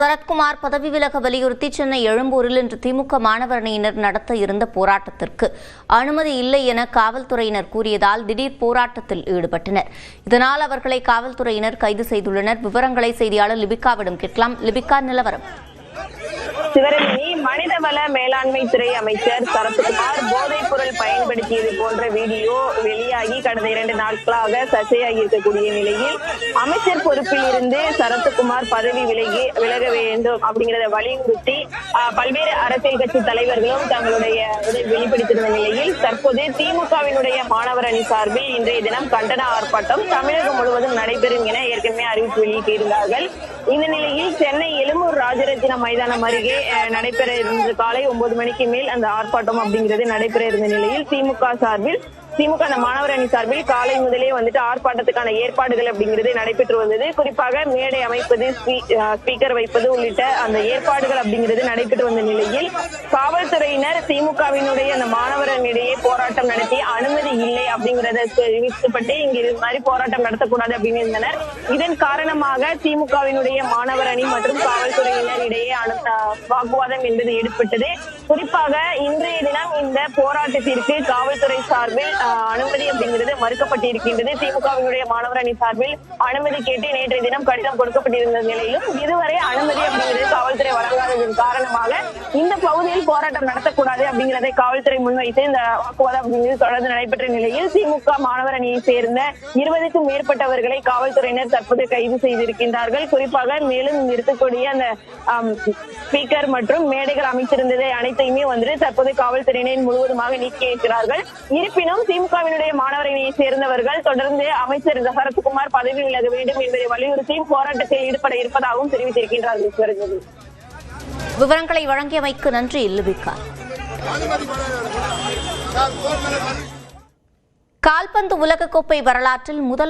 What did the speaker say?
சரத்குமார் பதவி விலக வலியுறுத்தி சென்னை எழும்பூரில் இன்று திமுக மாணவர் அணியினர் நடத்த இருந்த போராட்டத்திற்கு அனுமதி இல்லை என காவல்துறையினர் கூறியதால் திடீர் போராட்டத்தில் ஈடுபட்டனர். இதனால் அவர்களை காவல்துறையினர் கைது செய்துள்ளனர். விவரங்களை செய்தியாளர் லிபிகாவிடம் கேட்கலாம். லிபிகா, நிலவரம். சிவரஞ்சனி, மனிதவள மேலாண்மை துறை அமைச்சர் சரத்குமார் போதைப் பொருள் பயன்படுத்தியது போன்ற வீடியோ வெளியாகி கடந்த 2 நாட்களாக சர்ச்சையாகி இருக்கக்கூடிய நிலையில் அமைச்சர் பொறுப்பில் இருந்து சரத்குமார் பதவி விலக வேண்டும் அப்படிங்கிறத வலியுறுத்தி பல்வேறு அரசியல் கட்சி தலைவர்களும் தங்களுடைய இதை வெளிப்படுத்தியிருந்த நிலையில் தற்போது திமுகவினுடைய மாணவர் அணி சார்பில் இன்றைய தினம் கண்டன ஆர்ப்பாட்டம் தமிழகம் முழுவதும் நடைபெறும் என ஏற்கனவே அறிவிப்பு வெளியிட்டிருந்தார்கள். இந்த நிலையில் சென்னை எழும்பூர் ராஜரத்தின மைதானம் அருகே நடைபெற இருந்த காலை 9 மணிக்கு மேல் அந்த ஆர்ப்பாட்டம் அப்படிங்கிறது நடைபெற இருந்த நிலையில் திமுக அந்த மாணவர் அணி சார்பில் காலை முதலே ஆர்ப்பாட்டத்துக்கான ஏற்பாடுகள் அப்படிங்கிறது நடைபெற்று வந்தது. குறிப்பாக மேடை அமைப்பது, ஸ்பீக்கர் வைப்பது உள்ளிட்ட அந்த ஏற்பாடுகள் அப்படிங்கிறது நடைபெற்று வந்த நிலையில் காவல்துறையினர் திமுகவினுடைய அந்த மாணவர் அணியிடையே போராட்டம் நடத்தி அனுமதி இல்லை அப்படிங்கறத தெரிவிக்கப்பட்டு இங்க இது மாதிரி போராட்டம் நடத்தக்கூடாது அப்படின்னு இருந்தனர். இதன் காரணமாக திமுகவினுடைய மாணவர் அணி மற்றும் காவல்துறையினர் இடையே வாக்குவாதம் என்பது ஏற்பட்டது. குறிப்பாக இன்றைய தினம் இந்த போராட்டத்திற்கு காவல்துறை சார்பில் அனுமதி அப்படிங்கிறது மறுக்கப்பட்டிருக்கின்றது. திமுகவினுடைய மாணவர் அணி சார்பில் அனுமதி கேட்டு நேற்றைய தினம் கடிதம் கொடுக்கப்பட்டிருந்த நிலையிலும் இதுவரை அனுமதி அப்படிங்கிறது காவல்துறை வழங்காததன் காரணமாக இந்த பகுதியில் போராட்டம் நடத்தக்கூடாது அப்படிங்கிறதை காவல்துறை முன்வைத்து இந்த வாக்குவாதம் அப்படிங்கிறது தொடர்ந்து நடைபெற்ற நிலையில் திமுக மாணவர் அணியை சேர்ந்த 20க்கும் மேற்பட்டவர்களை காவல்துறையினர் தற்போது கைது செய்திருக்கின்றார்கள். குறிப்பாக மேலும் இருக்கக்கூடிய அந்த ஸ்பீக்கர் மற்றும் மேடைகள் அமைச்சிருந்ததை அனைத்தையுமே தற்போது காவல்துறையினர் முழுவதுமாக நீக்கியிருக்கிறார்கள். இருப்பினும் திமுகவினுடைய மாணவர் அணியை சேர்ந்தவர்கள் தொடர்ந்து அமைச்சர் சரத்குமார் பதவி விலக வேண்டும் என்பதை வலியுறுத்தி போராட்டத்தில் ஈடுபட இருப்பதாகவும் தெரிவித்திருக்கின்றார்கள். விவரங்களை வழங்கியமைக்கு நன்றி லிபிகா. கால்பந்து உலகக்கோப்பை வரலாற்றில் முதல்